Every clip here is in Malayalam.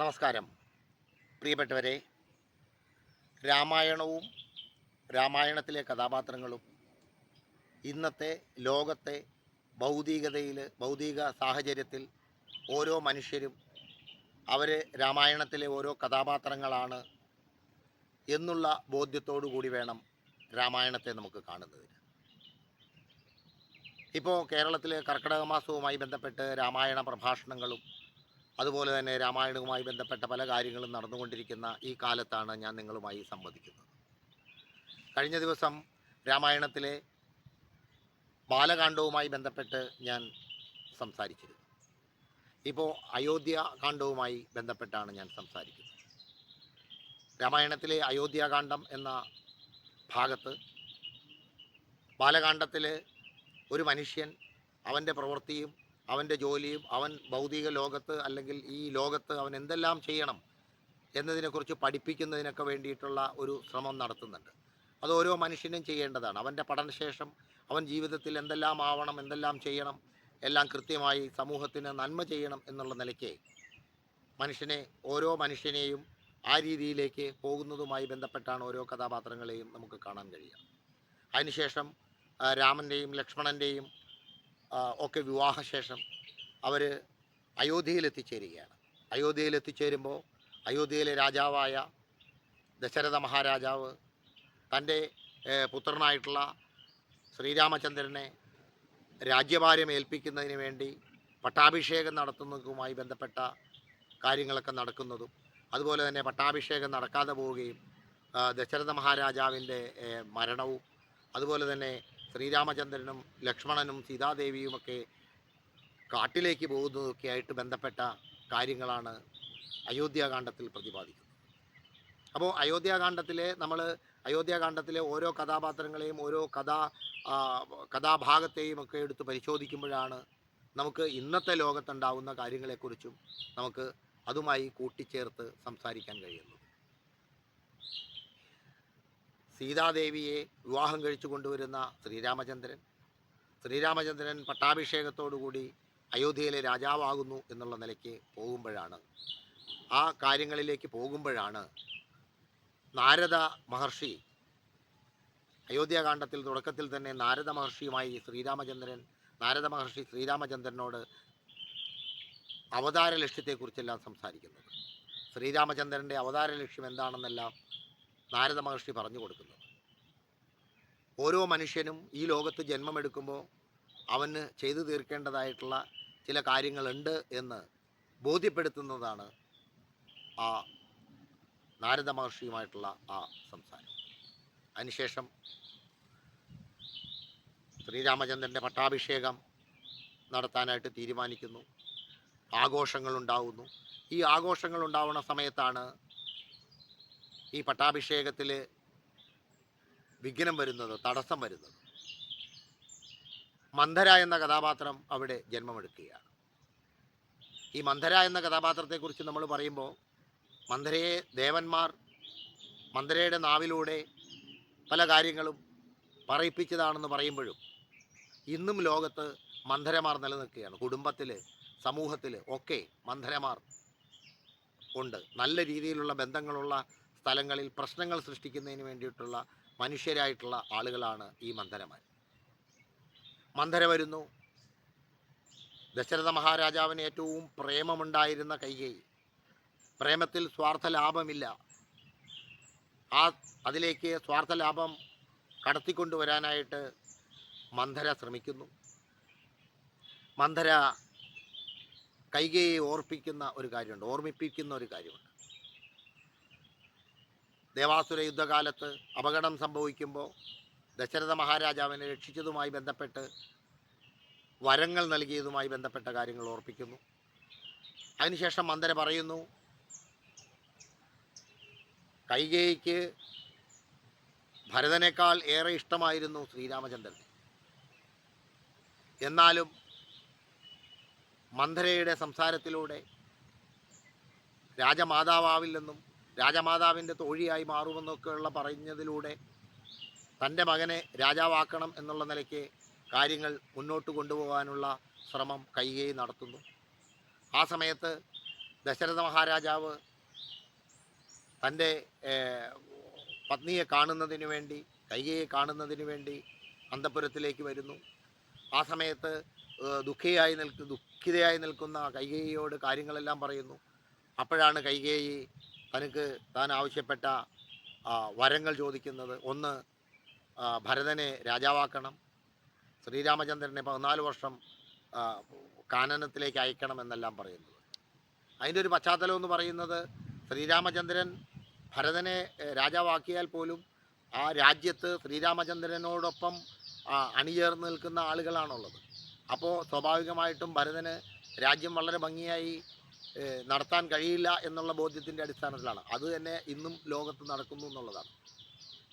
നമസ്കാരം പ്രിയപ്പെട്ടവരെ. രാമായണവും രാമായണത്തിലെ കഥാപാത്രങ്ങളും ഇന്നത്തെ ലോകത്തെ ഭൗതിക സാഹചര്യത്തിൽ ഓരോ മനുഷ്യരും അവർ രാമായണത്തിലെ ഓരോ കഥാപാത്രങ്ങളാണ് എന്നുള്ള ബോധ്യത്തോടു കൂടി വേണം രാമായണത്തെ നമുക്ക് കാണുന്നതിന്. ഇപ്പോൾ കേരളത്തിലെ കർക്കിടക മാസവുമായി ബന്ധപ്പെട്ട് രാമായണ പ്രഭാഷണങ്ങളും അതുപോലെ തന്നെ രാമായണവുമായി ബന്ധപ്പെട്ട പല കാര്യങ്ങളും നടന്നുകൊണ്ടിരിക്കുന്ന ഈ കാലത്താണ് ഞാൻ നിങ്ങളുമായി സംവദിക്കുന്നത്. കഴിഞ്ഞ ദിവസം രാമായണത്തിലെ ബാലകാണ്ഡവുമായി ബന്ധപ്പെട്ട് ഞാൻ സംസാരിച്ചിരുന്നു. ഇപ്പോൾ അയോധ്യാകാന്ഡവുമായി ബന്ധപ്പെട്ടാണ് ഞാൻ സംസാരിക്കുന്നത്. രാമായണത്തിലെ അയോധ്യാകാന്ഡം എന്ന ഭാഗത്ത് ബാലകാണ്ഡത്തിൽ ഒരു മനുഷ്യൻ അവൻ്റെ പ്രവൃത്തിയും അവൻ്റെ ജോലിയും അവൻ ഭൗതിക ലോകത്ത് അല്ലെങ്കിൽ ഈ ലോകത്ത് അവൻ എന്തെല്ലാം ചെയ്യണം എന്നതിനെക്കുറിച്ച് പഠിപ്പിക്കുന്നതിനൊക്കെ വേണ്ടിയിട്ടുള്ള ഒരു ശ്രമം നടത്തുന്നുണ്ട്. അത് ഓരോ മനുഷ്യനും ചെയ്യേണ്ടതാണ്. അവൻ്റെ പഠനശേഷം അവൻ ജീവിതത്തിൽ എന്തെല്ലാം ആവണം, എന്തെല്ലാം ചെയ്യണം, എല്ലാം കൃത്യമായി സമൂഹത്തിന് നന്മ ചെയ്യണം എന്നുള്ള നിലയ്ക്ക് ഓരോ മനുഷ്യനെയും ആ രീതിയിലേക്ക് പോകുന്നതുമായി ബന്ധപ്പെട്ടാണ് ഓരോ കഥാപാത്രങ്ങളെയും നമുക്ക് കാണാൻ കഴിയുക. അതിനുശേഷം രാമൻ്റെയും ലക്ഷ്മണൻ്റെയും ഒക്കെ വിവാഹശേഷം അവർ അയോധ്യയിലെത്തിച്ചേരുകയാണ്. അയോധ്യയിലെത്തിച്ചേരുമ്പോൾ അയോധ്യയിലെ രാജാവായ ദശരഥ മഹാരാജാവ് തൻ്റെ പുത്രനായിട്ടുള്ള ശ്രീരാമചന്ദ്രനെ രാജ്യഭാരം ഏൽപ്പിക്കുന്നതിന് വേണ്ടി പട്ടാഭിഷേകം നടത്തുന്നതുമായി ബന്ധപ്പെട്ട കാര്യങ്ങളൊക്കെ നടക്കുന്നതും, അതുപോലെ തന്നെ പട്ടാഭിഷേകം നടക്കാതെ പോവുകയും ദശരഥ മഹാരാജാവിൻ്റെ മരണവും, അതുപോലെ തന്നെ ശ്രീരാമചന്ദ്രനും ലക്ഷ്മണനും സീതാദേവിയുമൊക്കെ കാട്ടിലേക്ക് പോകുന്നതൊക്കെ ആയിട്ട് ബന്ധപ്പെട്ട കാര്യങ്ങളാണ് അയോധ്യാകാന്ഡത്തിൽ പ്രതിപാദിക്കുന്നത്. അപ്പോൾ അയോധ്യാകാന്ഡത്തിലെ ഓരോ കഥാപാത്രങ്ങളെയും ഓരോ കഥാഭാഗത്തെയും ഒക്കെ എടുത്ത് പരിശോധിക്കുമ്പോഴാണ് നമുക്ക് ഇന്നത്തെ ലോകത്തുണ്ടാവുന്ന കാര്യങ്ങളെക്കുറിച്ചും നമുക്ക് അതുമായി കൂട്ടിച്ചേർത്ത് സംസാരിക്കാൻ കഴിയുന്നത്. സീതാദേവിയെ വിവാഹം കഴിച്ചു കൊണ്ടുവരുന്ന ശ്രീരാമചന്ദ്രൻ പട്ടാഭിഷേകത്തോടുകൂടി അയോധ്യയിലെ രാജാവാകുന്നു എന്നുള്ള നിലയ്ക്ക് ആ കാര്യങ്ങളിലേക്ക് പോകുമ്പോഴാണ് നാരദ മഹർഷി, അയോധ്യാകാന്ഡത്തിൽ തുടക്കത്തിൽ തന്നെ നാരദ മഹർഷി ശ്രീരാമചന്ദ്രനോട് അവതാര ലക്ഷ്യത്തെക്കുറിച്ചെല്ലാം സംസാരിക്കുന്നത്. ശ്രീരാമചന്ദ്രൻ്റെ അവതാര ലക്ഷ്യം എന്താണെന്നെല്ലാം നാരദ മഹർഷി പറഞ്ഞു കൊടുക്കുന്നത്. ഓരോ മനുഷ്യനും ഈ ലോകത്ത് ജന്മമെടുക്കുമ്പോൾ അവന് ചെയ്തു തീർക്കേണ്ടതായിട്ടുള്ള ചില കാര്യങ്ങളുണ്ട് എന്ന് ബോധ്യപ്പെടുത്തുന്നതാണ് ആ നാരദ മഹർഷിയുമായിട്ടുള്ള ആ സംസാരം. അതിനുശേഷം ശ്രീരാമചന്ദ്രൻ്റെ പട്ടാഭിഷേകം നടത്താനായിട്ട് തീരുമാനിക്കുന്നു. ആഘോഷങ്ങളുണ്ടാവുന്നു. ഈ ആഘോഷങ്ങളുണ്ടാവുന്ന സമയത്താണ് ഈ പട്ടാഭിഷേകത്തിൽ വിഘ്നം വരുന്നത്, തടസ്സം വരുന്നത്. മന്ധര എന്ന കഥാപാത്രം അവിടെ ജന്മമെടുക്കുകയാണ്. ഈ മന്ധര എന്ന കഥാപാത്രത്തെക്കുറിച്ച് നമ്മൾ പറയുമ്പോൾ മന്ധരയെ ദേവന്മാർ മന്ധരയുടെ നാവിലൂടെ പല കാര്യങ്ങളും പറയിപ്പിച്ചതാണെന്ന് പറയുമ്പോഴും ഇന്നും ലോകത്ത് മന്ധരമാർ നിലനിൽക്കുകയാണ്. കുടുംബത്തിൽ, സമൂഹത്തിൽ ഒക്കെ മന്ധരമാർ ഉണ്ട്. നല്ല രീതിയിലുള്ള ബന്ധങ്ങളുള്ള സ്ഥലങ്ങളിൽ പ്രശ്നങ്ങൾ സൃഷ്ടിക്കുന്നതിന് വേണ്ടിയിട്ടുള്ള മനുഷ്യരായിട്ടുള്ള ആളുകളാണ് ഈ മന്ധരമാർ. മന്ധര വരുന്നു. ദശരഥ മഹാരാജാവിന് ഏറ്റവും പ്രേമമുണ്ടായിരുന്ന കൈകേയി, പ്രേമത്തിൽ സ്വാർത്ഥ ലാഭമില്ല. അതിലേക്ക് സ്വാർത്ഥ ലാഭം കടത്തിക്കൊണ്ടുവരാനായിട്ട് മന്ധര ശ്രമിക്കുന്നു. മന്ധര കൈകേയിയെ ഓർമ്മിപ്പിക്കുന്ന ഒരു കാര്യമുണ്ട്. ദേവാസുര യുദ്ധകാലത്ത് അപകടം സംഭവിക്കുമ്പോൾ ദശരഥ മഹാരാജാവിനെ രക്ഷിച്ചതുമായി ബന്ധപ്പെട്ട് വരങ്ങൾ നൽകിയതുമായി ബന്ധപ്പെട്ട കാര്യങ്ങൾ ഓർപ്പിക്കുന്നു. അതിനുശേഷം മന്ധര പറയുന്നു, കൈകേയിക്ക് ഭരതനേക്കാൾ ഏറെ ഇഷ്ടമായിരുന്നു ശ്രീരാമചന്ദ്രൻ. എന്നാലും മന്ധരയുടെ സംസാരത്തിലൂടെ രാജമാതാവില്ലെന്നും രാജമാതാവിൻ്റെ തോഴിയായി മാറുമെന്നൊക്കെയുള്ള പറഞ്ഞതിലൂടെ തൻ്റെ മകനെ രാജാവാക്കണം എന്നുള്ള നിലയ്ക്ക് കാര്യങ്ങൾ മുന്നോട്ട് കൊണ്ടുപോകാനുള്ള ശ്രമം കൈകേയി നടത്തുന്നു. ആ സമയത്ത് ദശരഥ മഹാരാജാവ് തൻ്റെ പത്നിയെ കാണുന്നതിന് വേണ്ടി, കൈകേയിയെ കാണുന്നതിന് വേണ്ടി അന്തഃപുരത്തിലേക്ക് വരുന്നു. ആ സമയത്ത് ദുഃഖിതയായി നിൽക്കുന്ന കൈകേയിയോട് കാര്യങ്ങളെല്ലാം പറയുന്നു. അപ്പോഴാണ് കൈകേയി താൻ ആവശ്യപ്പെട്ട വരങ്ങൾ ചോദിക്കുന്നത്. ഒന്ന്, ഭരതനെ രാജാവാക്കണം, ശ്രീരാമചന്ദ്രനെ 14 വർഷം കാനനത്തിലേക്ക് അയക്കണമെന്നെല്ലാം പറയുന്നത്. അതിൻ്റെ ഒരു പശ്ചാത്തലം എന്ന് പറയുന്നത്, ശ്രീരാമചന്ദ്രൻ ഭരതനെ രാജാവാക്കിയാൽ പോലും ആ രാജ്യത്ത് ശ്രീരാമചന്ദ്രനോടൊപ്പം അണിചേർന്ന് നിൽക്കുന്ന ആളുകളാണുള്ളത്. അപ്പോൾ സ്വാഭാവികമായിട്ടും ഭരതന് രാജ്യം വളരെ ഭംഗിയായി നടത്താൻ കഴിയില്ല എന്നുള്ള ബോധ്യത്തിൻ്റെ അടിസ്ഥാനത്തിലാണ്. അത് തന്നെ ഇന്നും ലോകത്ത് നടക്കുന്നു എന്നുള്ളതാണ്.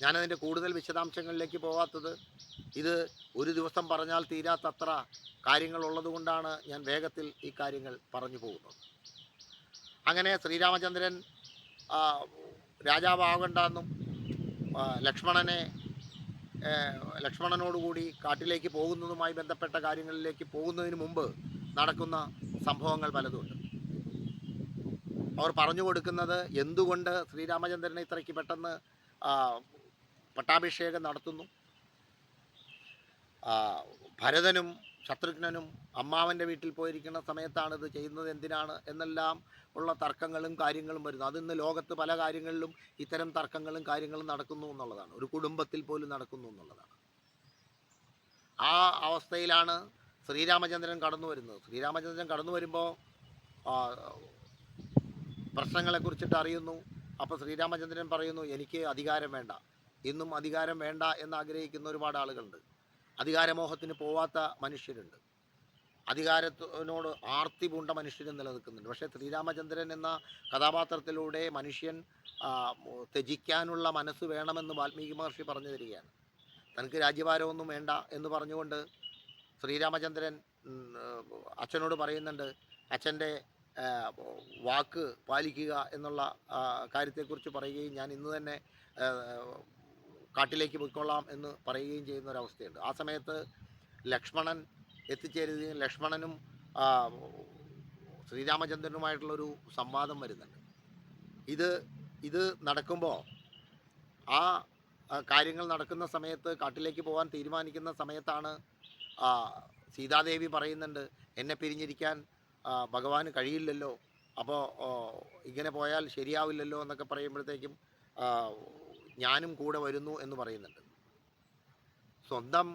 ഞാനതിൻ്റെ കൂടുതൽ വിശദാംശങ്ങളിലേക്ക് പോകാത്തത്, ഇത് ഒരു ദിവസം പറഞ്ഞാൽ തീരാത്തത്ര കാര്യങ്ങളുള്ളത് കൊണ്ടാണ് ഞാൻ വേഗത്തിൽ ഈ കാര്യങ്ങൾ പറഞ്ഞു പോകുന്നത്. അങ്ങനെ ശ്രീരാമചന്ദ്രൻ രാജാവാകണ്ടെന്നും ലക്ഷ്മണനോടുകൂടി കാട്ടിലേക്ക് പോകുന്നതുമായി ബന്ധപ്പെട്ട കാര്യങ്ങളിലേക്ക് പോകുന്നതിന് മുമ്പ് നടക്കുന്ന സംഭവങ്ങൾ പലതുമുണ്ട്. അവർ പറഞ്ഞു കൊടുക്കുന്നത് എന്തുകൊണ്ട് ശ്രീരാമചന്ദ്രനെ ഇത്രയ്ക്ക് പെട്ടെന്ന് പട്ടാഭിഷേകം നടത്തുന്നു, ഭരതനും ശത്രുഘ്നനും അമ്മാവൻ്റെ വീട്ടിൽ പോയിരിക്കുന്ന സമയത്താണ് ഇത് ചെയ്യുന്നത് എന്തിനാണ് എന്നെല്ലാം ഉള്ള തർക്കങ്ങളും കാര്യങ്ങളും വരുന്നു. അതിന്ന് ലോകത്ത് പല കാര്യങ്ങളിലും ഇത്തരം തർക്കങ്ങളും കാര്യങ്ങളും നടക്കുന്നു എന്നുള്ളതാണ്. ഒരു കുടുംബത്തിൽ പോലും നടക്കുന്നു എന്നുള്ളതാണ്. ആ അവസ്ഥയിലാണ് ശ്രീരാമചന്ദ്രൻ കടന്നു വരുന്നത്. ശ്രീരാമചന്ദ്രൻ കടന്നു വരുമ്പോൾ പ്രശ്നങ്ങളെക്കുറിച്ചിട്ട് അറിയുന്നു. അപ്പോൾ ശ്രീരാമചന്ദ്രൻ പറയുന്നു, എനിക്ക് അധികാരം വേണ്ട. ഇന്നും അധികാരം വേണ്ട എന്നാഗ്രഹിക്കുന്ന ഒരുപാട് ആളുകളുണ്ട്. അധികാരമോഹത്തിന് പോവാത്ത മനുഷ്യരുണ്ട്. അധികാരത്തിനോട് ആർത്തി പൂണ്ട മനുഷ്യരും നിലനിൽക്കുന്നുണ്ട്. പക്ഷേ ശ്രീരാമചന്ദ്രൻ എന്ന കഥാപാത്രത്തിലൂടെ മനുഷ്യൻ ത്യജിക്കാനുള്ള മനസ്സ് വേണമെന്ന് വാൽമീകി മഹർഷി പറഞ്ഞു തരികയാണ്. തനിക്ക് രാജ്യഭാരമൊന്നും വേണ്ട എന്ന് പറഞ്ഞുകൊണ്ട് ശ്രീരാമചന്ദ്രൻ അച്ഛനോട് പറയുന്നുണ്ട്, അച്ഛൻ്റെ വാക്ക് പാലിക്കുക എന്നുള്ള കാര്യത്തെക്കുറിച്ച് പറയുകയും ഞാൻ ഇന്ന് തന്നെ കാട്ടിലേക്ക് പോയിക്കൊള്ളാം എന്ന് പറയുകയും ചെയ്യുന്ന ഒരവസ്ഥയുണ്ട്. ആ സമയത്ത് ലക്ഷ്മണൻ എത്തിച്ചേരുകയും ലക്ഷ്മണനും ശ്രീരാമചന്ദ്രനുമായിട്ടുള്ളൊരു സംവാദം വരുന്നുണ്ട്. ഇത് നടക്കുമ്പോൾ ആ കാര്യങ്ങൾ നടക്കുന്ന സമയത്ത്, കാട്ടിലേക്ക് പോകാൻ തീരുമാനിക്കുന്ന സമയത്താണ് സീതാദേവി പറയുന്നുണ്ട്, എന്നെ പിരിഞ്ഞിരിക്കാൻ ഭഗവാന് കഴിയില്ലല്ലോ, അപ്പോൾ ഇങ്ങനെ പോയാൽ ശരിയാവില്ലല്ലോ എന്നൊക്കെ പറയുമ്പോഴത്തേക്കും ഞാനും കൂടെ വരുന്നു എന്ന് പറയുന്നുണ്ട്. സ്വന്തം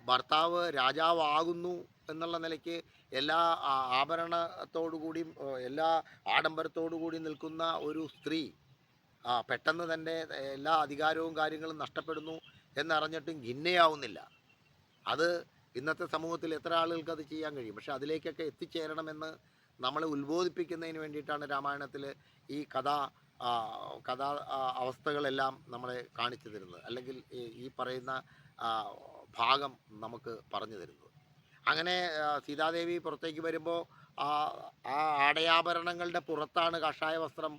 ഭർത്താവ് രാജാവാകുന്നു എന്നുള്ള നിലയ്ക്ക് എല്ലാ ആഭരണത്തോടുകൂടിയും എല്ലാ ആഡംബരത്തോടുകൂടി നിൽക്കുന്ന ഒരു സ്ത്രീ പെട്ടെന്ന് തൻ്റെ എല്ലാ അധികാരവും കാര്യങ്ങളും നഷ്ടപ്പെടുന്നു എന്നറിഞ്ഞിട്ടും ഖിന്നയാവുന്നില്ല. അത് ഇന്നത്തെ സമൂഹത്തിൽ എത്ര ആളുകൾക്ക് അത് ചെയ്യാൻ കഴിയും? പക്ഷെ അതിലേക്കൊക്കെ എത്തിച്ചേരണമെന്ന് നമ്മളെ ഉത്ബോധിപ്പിക്കുന്നതിന് വേണ്ടിയിട്ടാണ് രാമായണത്തിൽ ഈ കഥാ അവസ്ഥകളെല്ലാം നമ്മളെ കാണിച്ചു തരുന്നത്, അല്ലെങ്കിൽ ഈ പറയുന്ന ഭാഗം നമുക്ക് പറഞ്ഞു തരുന്നത്. അങ്ങനെ സീതാദേവി പുറത്തേക്ക് വരുമ്പോൾ ആ ആടയാഭരണങ്ങളുടെ പുറത്താണ് കാഷായ വസ്ത്രം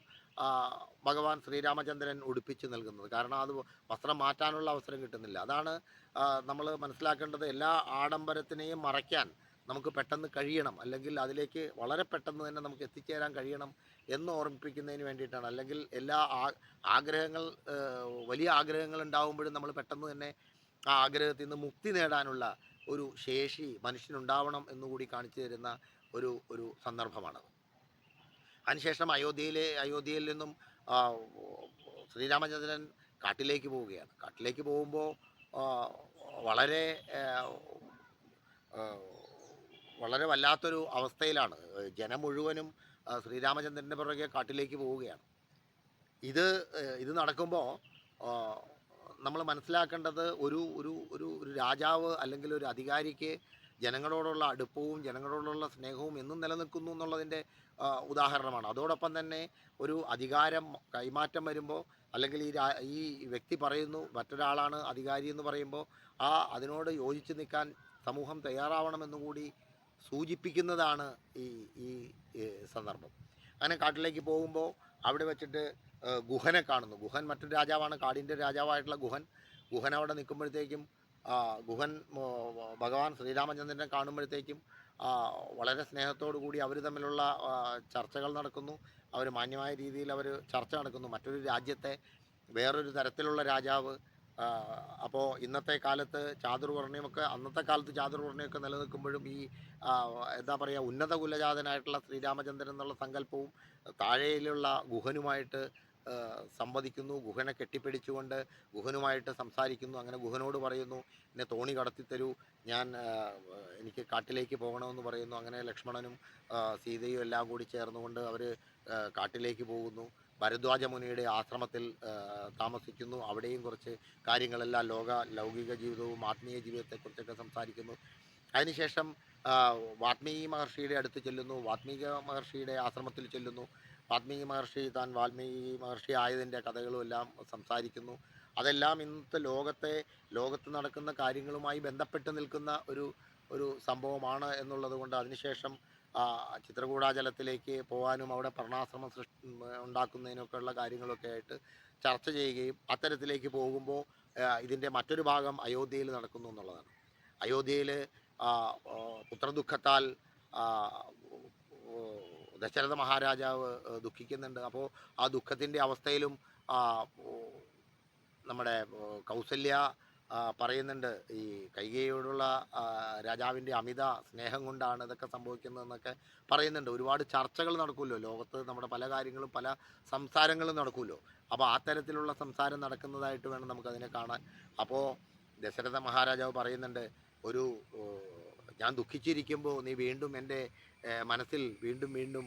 ഭഗവാൻ ശ്രീരാമചന്ദ്രൻ ഉടുപ്പിച്ച് നൽകുന്നത്. കാരണം അത് വസ്ത്രം മാറ്റാനുള്ള അവസരം കിട്ടുന്നില്ല. അതാണ് നമ്മൾ മനസ്സിലാക്കേണ്ടത്. എല്ലാ ആഡംബരത്തിനെയും മറയ്ക്കാൻ നമുക്ക് പെട്ടെന്ന് കഴിയണം, അല്ലെങ്കിൽ അതിലേക്ക് വളരെ പെട്ടെന്ന് തന്നെ നമുക്ക് എത്തിച്ചേരാൻ കഴിയണം എന്ന് ഓർമ്മിപ്പിക്കുന്നതിന് വേണ്ടിയിട്ടാണ്. അല്ലെങ്കിൽ എല്ലാ വലിയ ആഗ്രഹങ്ങൾ ഉണ്ടാകുമ്പോഴും നമ്മൾ പെട്ടെന്ന് തന്നെ ആ ആഗ്രഹത്തിൽ നിന്ന് മുക്തി നേടാനുള്ള ഒരു ശേഷി മനുഷ്യനുണ്ടാവണം എന്നുകൂടി കാണിച്ചു തരുന്ന ഒരു സന്ദർഭമാണത്. അതിനുശേഷം അയോധ്യയിൽ നിന്നും ശ്രീരാമചന്ദ്രൻ കാട്ടിലേക്ക് പോവുകയാണ്. കാട്ടിലേക്ക് പോകുമ്പോൾ വളരെ വളരെ വല്ലാത്തൊരു അവസ്ഥയിലാണ്. ജനം മുഴുവനും ശ്രീരാമചന്ദ്രൻ്റെ പുറകെ കാട്ടിലേക്ക് പോവുകയാണ്. ഇത് നടക്കുമ്പോൾ നമ്മൾ മനസ്സിലാക്കേണ്ടത്, ഒരു രാജാവ് അല്ലെങ്കിൽ ഒരു അധികാരിക്ക് ജനങ്ങളോടുള്ള അടുപ്പവും ജനങ്ങളോടുള്ള സ്നേഹവും എന്നും നിലനിൽക്കുന്നു എന്നുള്ളതിൻ്റെ ഉദാഹരണമാണ്. അതോടൊപ്പം തന്നെ ഒരു അധികാരം കൈമാറ്റം വരുമ്പോൾ, അല്ലെങ്കിൽ ഈ വ്യക്തി പറയുന്നു മറ്റൊരാളാണ് അധികാരി എന്ന് പറയുമ്പോൾ അതിനോട് യോജിച്ച് നിൽക്കാൻ സമൂഹം തയ്യാറാവണമെന്നുകൂടി സൂചിപ്പിക്കുന്നതാണ് ഈ സന്ദർഭം. അങ്ങനെ കാട്ടിലേക്ക് പോകുമ്പോൾ അവിടെ വെച്ചിട്ട് ഗുഹനെ കാണുന്നു. ഗുഹൻ മറ്റൊരു രാജാവാണ്, കാടിൻ്റെ രാജാവായിട്ടുള്ള ഗുഹൻ അവിടെ നിൽക്കുമ്പോഴത്തേക്കും ഗുഹൻ ഭഗവാൻ ശ്രീരാമചന്ദ്രനെ കാണുമ്പോഴത്തേക്കും ആ, വളരെ സ്നേഹത്തോടു കൂടി അവർ തമ്മിലുള്ള ചർച്ചകൾ നടക്കുന്നു. അവർ മാന്യമായ രീതിയിൽ അവർ ചർച്ച നടക്കുന്നു. മറ്റൊരു രാജ്യത്തെ വേറൊരു തരത്തിലുള്ള രാജാവ്, അപ്പോൾ ഇന്നത്തെ കാലത്ത് ചാതുർവർണ്ണയമൊക്കെ, അന്നത്തെ കാലത്ത് ചാതുർവർണ്ണയമൊക്കെ നിലനിൽക്കുമ്പോഴും ഈ ആ, എന്താ പറയുക, ഉന്നത കുലജാതനായിട്ടുള്ള ശ്രീരാമചന്ദ്രൻ എന്നുള്ള സങ്കല്പവും താഴെയിലുള്ള ഗുഹനുമായിട്ട് സംവദിക്കുന്നു. ഗുഹനെ കെട്ടിപ്പിടിച്ചുകൊണ്ട് ഗുഹനുമായിട്ട് സംസാരിക്കുന്നു. അങ്ങനെ ഗുഹനോട് പറയുന്നു, എന്നെ തോണി കടത്തിത്തരൂ, ഞാൻ എനിക്ക് കാട്ടിലേക്ക് പോകണമെന്ന് പറയുന്നു. അങ്ങനെ ലക്ഷ്മണനും സീതയും എല്ലാം കൂടി ചേർന്നുകൊണ്ട് അവർ കാട്ടിലേക്ക് പോകുന്നു. ഭരദ്വാജ മുനിയുടെ ആശ്രമത്തിൽ താമസിക്കുന്നു. അവിടെയും കുറച്ച് കാര്യങ്ങളെല്ലാം ലൗകിക ജീവിതവും ആത്മീയ ജീവിതത്തെക്കുറിച്ചൊക്കെ സംസാരിക്കുന്നു. അതിനുശേഷം ആ, വാത്മീകി മഹർഷിയുടെ അടുത്ത് ചെല്ലുന്നു. വാത്മീക മഹർഷിയുടെ ആശ്രമത്തിൽ ചെല്ലുന്നു. വാത്മീകി മഹർഷി താൻ വാൽമീകി മഹർഷി ആയതിൻ്റെ കഥകളും എല്ലാം സംസാരിക്കുന്നു. അതെല്ലാം ഇന്നത്തെ ലോകത്ത് നടക്കുന്ന കാര്യങ്ങളുമായി ബന്ധപ്പെട്ട് നിൽക്കുന്ന ഒരു ഒരു സംഭവമാണ് എന്നുള്ളത് കൊണ്ട് അതിനുശേഷം ആ, ചിത്രകൂടാചലത്തിലേക്ക് പോകാനും അവിടെ പർണാശ്രമം ഉണ്ടാക്കുന്നതിനൊക്കെയുള്ള കാര്യങ്ങളൊക്കെ ആയിട്ട് ചർച്ച ചെയ്യുകയും അത്തരത്തിലേക്ക് പോകുമ്പോൾ ഇതിൻ്റെ മറ്റൊരു ഭാഗം അയോധ്യയിൽ നടക്കുന്നു എന്നുള്ളതാണ്. അയോധ്യയിൽ പുത്രദുഃഖത്താൽ ആ, ഓ, ദശരഥ മഹാരാജാവ് ദുഃഖിക്കുന്നുണ്ട്. അപ്പോൾ ആ ദുഃഖത്തിൻ്റെ അവസ്ഥയിലും ആ, ഓ, നമ്മുടെ കൗസല്യ പറയുന്നുണ്ട്, ഈ കൈകേയിയോടുള്ള രാജാവിൻ്റെ അമിത സ്നേഹം കൊണ്ടാണ് ഇതൊക്കെ സംഭവിക്കുന്നതെന്നൊക്കെ പറയുന്നുണ്ട്. ഒരുപാട് ചർച്ചകൾ നടക്കുമല്ലോ ലോകത്ത്, നമ്മുടെ പല കാര്യങ്ങളും പല സംസാരങ്ങളും നടക്കുമല്ലോ. അപ്പോൾ ആ തരത്തിലുള്ള സംസാരം നടക്കുന്നതായിട്ട് വേണം നമുക്കതിനെ കാണാൻ. അപ്പോൾ ദശരഥ മഹാരാജാവ് പറയുന്നുണ്ട്, ഒരു ഞാൻ ദുഃഖിച്ചിരിക്കുമ്പോൾ നീ വീണ്ടും എൻ്റെ മനസ്സിൽ വീണ്ടും വീണ്ടും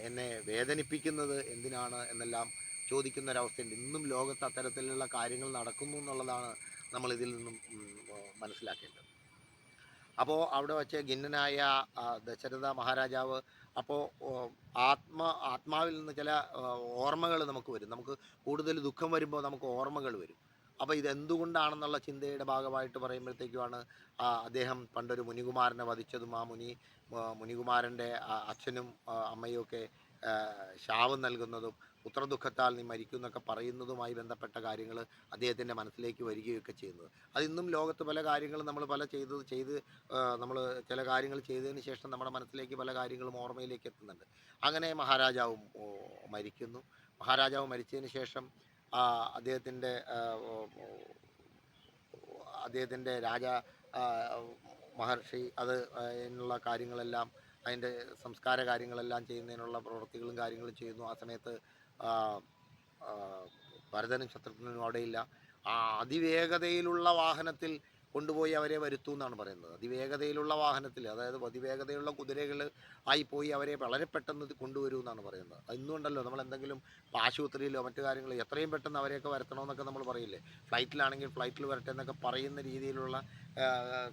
എന്നെ വേദനിപ്പിക്കുന്നത് എന്തിനാണ് എന്നെല്ലാം ചോദിക്കുന്നൊരവസ്ഥയുണ്ട്. ഇന്നും ലോകത്ത് അത്തരത്തിലുള്ള കാര്യങ്ങൾ നടക്കുന്നു എന്നുള്ളതാണ് നമ്മളിതിൽ നിന്നും മനസ്സിലാക്കേണ്ടത്. അപ്പോൾ അവിടെ വച്ച് ഖിന്നനായ ദശരഥ മഹാരാജാവ് അപ്പോൾ ആത്മാവിൽ നിന്ന് ചില ഓർമ്മകൾ നമുക്ക് വരും. നമുക്ക് കൂടുതൽ ദുഃഖം വരുമ്പോൾ നമുക്ക് ഓർമ്മകൾ വരും. അപ്പോൾ ഇതെന്തുകൊണ്ടാണെന്നുള്ള ചിന്തയുടെ ഭാഗമായിട്ട് പറയുമ്പോഴത്തേക്കുമാണ് അദ്ദേഹം പണ്ടൊരു മുനികുമാരനെ വധിച്ചതും ആ മുനികുമാരൻ്റെ അച്ഛനും അമ്മയും ഒക്കെ ശാപം നൽകുന്നതും പുത്രദുഃഖത്താൽ നീ മരിക്കും എന്നൊക്കെ പറയുന്നതുമായി ബന്ധപ്പെട്ട കാര്യങ്ങൾ അദ്ദേഹത്തിൻ്റെ മനസ്സിലേക്ക് വരികയൊക്കെ ചെയ്യുന്നത്. അത് ഇന്നും ലോകത്ത് പല കാര്യങ്ങളും നമ്മൾ നമ്മൾ ചില കാര്യങ്ങൾ ചെയ്തതിന് ശേഷം നമ്മുടെ മനസ്സിലേക്ക് പല കാര്യങ്ങളും ഓർമ്മയിലേക്ക് എത്തുന്നുണ്ട്. അങ്ങനെ മഹാരാജാവും മരിക്കുന്നു. മഹാരാജാവ് മരിച്ചതിന് ശേഷം അദ്ദേഹത്തിൻ്റെ അദ്ദേഹത്തിൻ്റെ ആ, മഹർഷി അത് അതിനുള്ള കാര്യങ്ങളെല്ലാം, അതിൻ്റെ സംസ്കാര കാര്യങ്ങളെല്ലാം ചെയ്യുന്നതിനുള്ള പ്രവൃത്തികളും കാര്യങ്ങളും ചെയ്യുന്നു. ആ സമയത്ത് ആ, ആ, ഭരതനും ശത്രുഘ്നനും അവിടെയില്ല. ആ അതിവേഗതയിലുള്ള വാഹനത്തിൽ കൊണ്ടുപോയി അവരെ വരുത്തൂ എന്നാണ് പറയുന്നത്. അതിവേഗതയിലുള്ള വാഹനത്തിൽ, അതായത് അതിവേഗതയുള്ള കുതിരകൾ ആയിപ്പോയി അവരെ വളരെ പെട്ടെന്ന് കൊണ്ടുവരൂ എന്നാണ് പറയുന്നത്. ഇന്നുണ്ടല്ലോ നമ്മൾ എന്തെങ്കിലും ആശുപത്രിയിലോ മറ്റു കാര്യങ്ങളോ എത്രയും പെട്ടെന്ന് അവരെയൊക്കെ വരുത്തണമെന്നൊക്കെ നമ്മൾ പറയില്ലേ. ഫ്ലൈറ്റിലാണെങ്കിൽ ഫ്ലൈറ്റിൽ വരട്ടെ എന്നൊക്കെ പറയുന്ന രീതിയിലുള്ള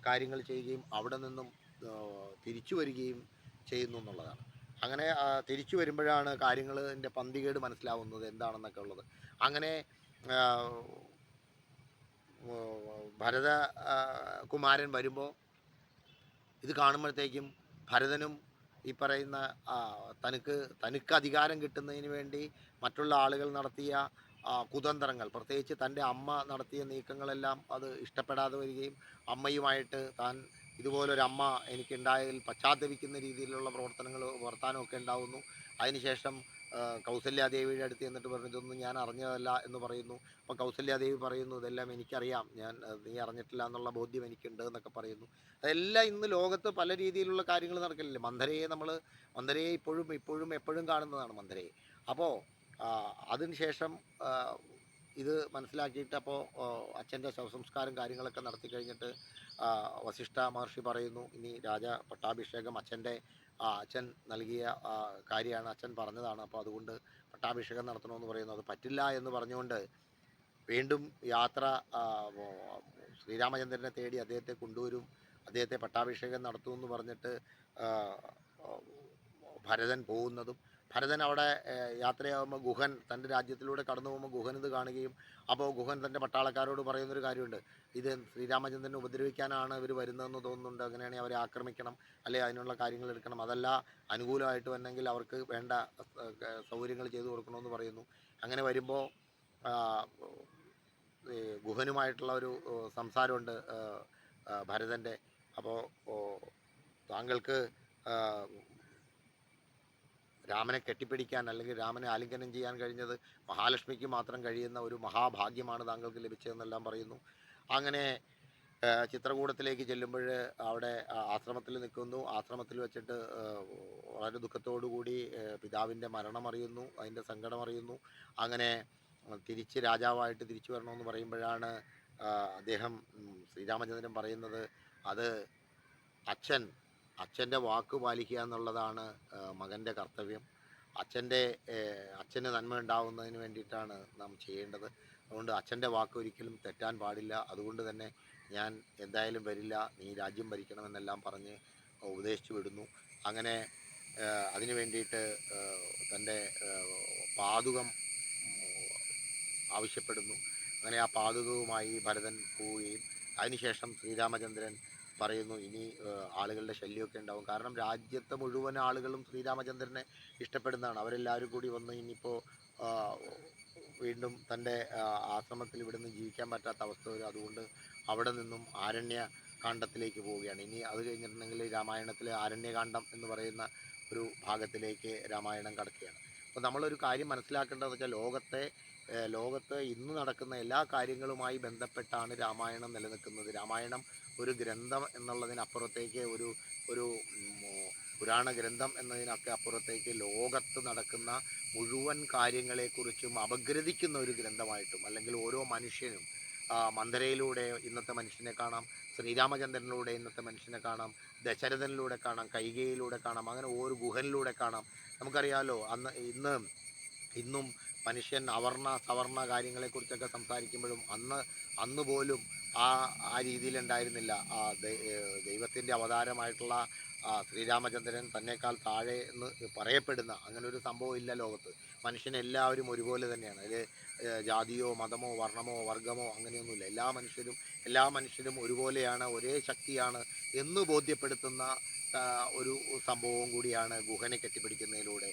കാര്യങ്ങൾ ചെയ്യുകയും അവിടെ നിന്നും തിരിച്ചു വരികയും ചെയ്യുന്നു എന്നുള്ളതാണ്. അങ്ങനെ തിരിച്ചു വരുമ്പോഴാണ് കാര്യങ്ങളിൻ്റെ പന്തികേട് മനസ്സിലാവുന്നത് എന്താണെന്നൊക്കെ ഉള്ളത്. അങ്ങനെ ഭരത കുമാരൻ വരുമ്പോൾ ഇത് കാണുമ്പോഴത്തേക്കും ഭരതനും ഈ പറയുന്ന തനിക്ക് അധികാരം കിട്ടുന്നതിന് വേണ്ടി മറ്റുള്ള ആളുകൾ നടത്തിയ കുതന്ത്രങ്ങൾ, പ്രത്യേകിച്ച് തൻ്റെ അമ്മ നടത്തിയ നീക്കങ്ങളെല്ലാം അത് ഇഷ്ടപ്പെടാതെ വരികയും അമ്മയുമായിട്ട് താൻ ഇതുപോലൊരു അമ്മ എനിക്കുണ്ടായതിൽ പശ്ചാത്തപിക്കുന്ന രീതിയിലുള്ള വർത്തമാനമൊക്കെ ഉണ്ടാകുന്നു. അതിനുശേഷം കൗസല്യാദേവിയുടെ അടുത്ത് എന്നിട്ട് പറഞ്ഞു, ഇതൊന്നും ഞാൻ അറിഞ്ഞതല്ല എന്ന് പറയുന്നു. അപ്പോൾ കൗസല്യാദേവി പറയുന്നു, ഇതെല്ലാം എനിക്കറിയാം, നീ അറിഞ്ഞിട്ടില്ല എന്നുള്ള ബോധ്യം എനിക്കുണ്ട് എന്നൊക്കെ പറയുന്നു. അതെല്ലാം ഇന്ന് ലോകത്ത് പല രീതിയിലുള്ള കാര്യങ്ങൾ നടക്കില്ലേ. മന്ദരയെ ഇപ്പോഴും എപ്പോഴും കാണുന്നതാണ് മന്ദരയെ. അപ്പോൾ അതിന് ശേഷം ഇത് മനസ്സിലാക്കിയിട്ട് അപ്പോൾ അച്ഛൻ്റെ ശവസംസ്കാരം കാര്യങ്ങളൊക്കെ നടത്തി കഴിഞ്ഞിട്ട് വസിഷ്ഠ മഹർഷി പറയുന്നു, ഇനി പട്ടാഭിഷേകം അച്ഛൻ നൽകിയ കാര്യമാണ്, അച്ഛൻ പറഞ്ഞതാണ്, അപ്പോൾ അതുകൊണ്ട് പട്ടാഭിഷേകം നടത്തണമെന്ന് പറയുന്നു. അത് പറ്റില്ല എന്ന് പറഞ്ഞുകൊണ്ട് വീണ്ടും യാത്ര ശ്രീരാമചന്ദ്രനെ തേടി അദ്ദേഹത്തെ കൊണ്ടുവരും, അദ്ദേഹത്തെ പട്ടാഭിഷേകം നടത്തുമെന്ന് പറഞ്ഞിട്ട് ഭരതൻ പോകുന്നതും, ഭരതൻ അവിടെ യാത്രയാകുമ്പോൾ ഗുഹൻ തൻ്റെ രാജ്യത്തിലൂടെ കടന്നു പോകുമ്പോൾ ഗുഹൻ ഇത് കാണുകയും, അപ്പോൾ ഗുഹൻ തൻ്റെ പട്ടാളക്കാരോട് പറയുന്നൊരു കാര്യമുണ്ട്, ഇത് ശ്രീരാമചന്ദ്രനെ ഉപദ്രവിക്കാനാണ് ഇവർ വരുന്നതെന്ന് തോന്നുന്നുണ്ട്, അങ്ങനെയാണെങ്കിൽ അവരെ ആക്രമിക്കണം, അല്ലെങ്കിൽ അതിനുള്ള കാര്യങ്ങൾ എടുക്കണം, അതല്ല അനുകൂലമായിട്ട് വന്നെങ്കിൽ അവർക്ക് വേണ്ട സൗകര്യങ്ങൾ ചെയ്തു കൊടുക്കണമെന്ന് പറയുന്നു. അങ്ങനെ വരുമ്പോൾ ഗുഹനുമായിട്ടുള്ള ഒരു സംസാരമുണ്ട് ഭരതൻ്റെ. അപ്പോൾ താങ്കൾക്ക് ആ, രാമനെ കെട്ടിപ്പിടിക്കാൻ അല്ലെങ്കിൽ രാമനെ ആലിംഗനം ചെയ്യാൻ കഴിഞ്ഞത് മഹാലക്ഷ്മിക്ക് മാത്രം കഴിയുന്ന ഒരു മഹാഭാഗ്യമാണ് താങ്കൾക്ക് ലഭിച്ചതെന്നെല്ലാം പറയുന്നു. അങ്ങനെ ചിത്രകൂടത്തിലേക്ക് ചെല്ലുമ്പോൾ അവിടെ ആശ്രമത്തിൽ നിൽക്കുന്നു. ആശ്രമത്തിൽ വെച്ചിട്ട് വളരെ ദുഃഖത്തോടു കൂടി പിതാവിൻ്റെ മരണം അറിയുന്നു, അതിൻ്റെ സങ്കടം അറിയുന്നു. അങ്ങനെ തിരിച്ച് രാജാവായിട്ട് തിരിച്ചു വരണമെന്ന് പറയുമ്പോഴാണ് ആ, അദ്ദേഹം ശ്രീരാമചന്ദ്രൻ പറയുന്നത്, അത് അച്ഛൻ അച്ഛൻ്റെ വാക്ക് പാലിക്കുക എന്നുള്ളതാണ് മകൻ്റെ കർത്തവ്യം. അച്ഛൻ്റെ അച്ഛന് നന്മ ഉണ്ടാവുന്നതിന് വേണ്ടിയിട്ടാണ് നാം ചെയ്യേണ്ടത്. അതുകൊണ്ട് അച്ഛൻ്റെ വാക്ക് ഒരിക്കലും തെറ്റാൻ പാടില്ല. അതുകൊണ്ട് തന്നെ ഞാൻ എന്തായാലും വരില്ല, നീ രാജ്യം ഭരിക്കണമെന്നെല്ലാം പറഞ്ഞ് ഉപദേശിച്ചു വിടുന്നു. അങ്ങനെ അതിനു വേണ്ടിയിട്ട് തൻ്റെ പാതുകം ആവശ്യപ്പെടുന്നു. അങ്ങനെ ആ പാതുകവുമായി ഭരതൻ പോവുകയും അതിനുശേഷം ശ്രീരാമചന്ദ്രൻ പറയുന്നു, ഇനി ആളുകളുടെ ശല്യമൊക്കെ ഉണ്ടാവും. കാരണം രാജ്യത്തെ മുഴുവൻ ആളുകളും ശ്രീരാമചന്ദ്രനെ ഇഷ്ടപ്പെടുന്നതാണ്. അവരെല്ലാവരും കൂടി വന്ന് ഇനിയിപ്പോൾ വീണ്ടും തൻ്റെ ആശ്രമത്തിൽ ഇവിടുന്ന് ജീവിക്കാൻ പറ്റാത്ത അവസ്ഥ വരും. അതുകൊണ്ട് അവിടെ നിന്നും ആരണ്യകാണ്ഡത്തിലേക്ക് പോവുകയാണ്. ഇനി അത് കഴിഞ്ഞിട്ടുണ്ടെങ്കിൽ രാമായണത്തിലെ ആരണ്യകാണ്ഡം എന്ന് പറയുന്ന ഒരു ഭാഗത്തിലേക്ക് രാമായണം കടക്കുകയാണ്. അപ്പോൾ നമ്മളൊരു കാര്യം മനസ്സിലാക്കേണ്ടതെന്ന് വെച്ചാൽ ലോകത്ത് ഇന്ന് നടക്കുന്ന എല്ലാ കാര്യങ്ങളുമായി ബന്ധപ്പെട്ടാണ് രാമായണം നിലനിൽക്കുന്നത്. രാമായണം ഒരു ഗ്രന്ഥം എന്നുള്ളതിനപ്പുറത്തേക്ക് ഒരു ഒരു പുരാണ ഗ്രന്ഥം എന്നതിനൊക്കെ അപ്പുറത്തേക്ക് ലോകത്ത് നടക്കുന്ന മുഴുവൻ കാര്യങ്ങളെക്കുറിച്ചും അപഗ്രഥിക്കുന്ന ഒരു ഗ്രന്ഥമായിട്ടും, അല്ലെങ്കിൽ ഓരോ മനുഷ്യനും മന്ദരയിലൂടെ ഇന്നത്തെ മനുഷ്യനെ കാണാം, ശ്രീരാമചന്ദ്രനിലൂടെ ഇന്നത്തെ മനുഷ്യനെ കാണാം, ദശരഥനിലൂടെ കാണാം, കൈകേയിലൂടെ കാണാം, അങ്ങനെ ഓരോ ഗുഹനിലൂടെ കാണാം. നമുക്കറിയാമല്ലോ, ഇന്നും മനുഷ്യൻ അവർണ സവർണ കാര്യങ്ങളെക്കുറിച്ചൊക്കെ സംസാരിക്കുമ്പോഴും അന്ന് പോലും ആ ആ രീതിയിലുണ്ടായിരുന്നില്ല. ദൈവത്തിൻ്റെ അവതാരമായിട്ടുള്ള ശ്രീരാമചന്ദ്രൻ തന്നെക്കാൾ താഴെ എന്ന് പറയപ്പെടുന്ന അങ്ങനെ ഒരു സംഭവം ഇല്ല ലോകത്ത്. മനുഷ്യനെല്ലാവരും ഒരുപോലെ തന്നെയാണ്. അതിൽ ജാതിയോ മതമോ വർണ്ണമോ വർഗമോ അങ്ങനെയൊന്നുമില്ല. എല്ലാ മനുഷ്യരും ഒരുപോലെയാണ്, ഒരേ ശക്തിയാണ് എന്ന് ബോധ്യപ്പെടുത്തുന്ന ഒരു സംഭവവും കൂടിയാണ് ഗുഹനെ കെട്ടിപ്പിടിക്കുന്നതിലൂടെ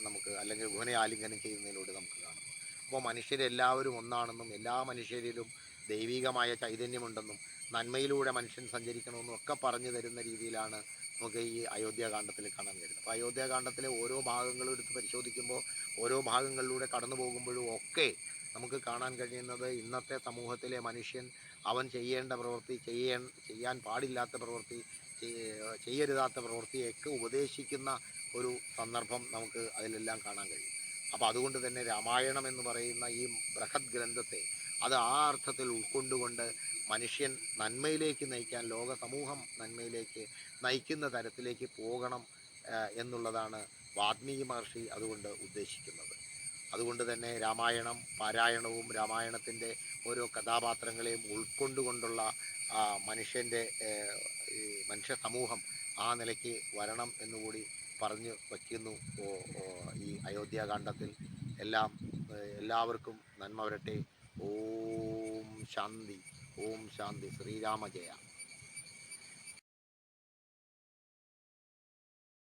നമുക്ക്, അല്ലെങ്കിൽ ഗുഹനെ ആലിംഗനം ചെയ്യുന്നതിലൂടെ നമുക്ക് കാണുന്നത്. അപ്പോൾ മനുഷ്യരെല്ലാവരും ഒന്നാണെന്നും എല്ലാ മനുഷ്യരിലും ദൈവികമായ ചൈതന്യമുണ്ടെന്നും നന്മയിലൂടെ മനുഷ്യൻ സഞ്ചരിക്കണമെന്നും ഒക്കെ പറഞ്ഞു തരുന്ന രീതിയിലാണ് നമുക്ക് ഈ അയോധ്യാകാന്ഡത്തിൽ കാണാൻ കഴിയുന്നത്. അപ്പോൾ അയോധ്യാകാന്ഡത്തിലെ ഓരോ ഭാഗങ്ങളും എടുത്ത് പരിശോധിക്കുമ്പോൾ, ഓരോ ഭാഗങ്ങളിലൂടെ കടന്നു പോകുമ്പോഴും ഒക്കെ നമുക്ക് കാണാൻ കഴിയുന്നത് ഇന്നത്തെ സമൂഹത്തിലെ മനുഷ്യൻ അവൻ ചെയ്യേണ്ട പ്രവൃത്തി, ചെയ്യാൻ പാടില്ലാത്ത പ്രവൃത്തി, ചെയ്യരുതാത്ത പ്രവൃത്തിയൊക്കെ ഉപദേശിക്കുന്ന ഒരു സന്ദർഭം നമുക്ക് അതിലെല്ലാം കാണാൻ കഴിയും. അപ്പോൾ അതുകൊണ്ട് തന്നെ രാമായണം എന്ന് പറയുന്ന ഈ ബൃഹത് ഗ്രന്ഥത്തെ അത് ആ അർത്ഥത്തിൽ ഉൾക്കൊണ്ടുകൊണ്ട് മനുഷ്യൻ നന്മയിലേക്ക് നയിക്കാൻ, ലോക സമൂഹം നന്മയിലേക്ക് നയിക്കുന്ന തരത്തിലേക്ക് പോകണം എന്നുള്ളതാണ് വാൽമീകി മഹർഷി അതുകൊണ്ട് ഉദ്ദേശിക്കുന്നത്. അതുകൊണ്ട് തന്നെ രാമായണം പാരായണവും രാമായണത്തിൻ്റെ ഓരോ കഥാപാത്രങ്ങളെയും ഉൾക്കൊണ്ടുകൊണ്ടുള്ള മനുഷ്യൻ്റെ ഈ മനുഷ്യ സമൂഹം ആ നിലയ്ക്ക് വരണം എന്നുകൂടി പറഞ്ഞു വയ്ക്കുന്നു. ഈ അയോധ്യാകാന്ഡത്തിൽ എല്ലാവർക്കും നന്മ വരട്ടെ. ഓം ശാന്തി, ഓം ശാന്തി. ശ്രീരാമ ജയ.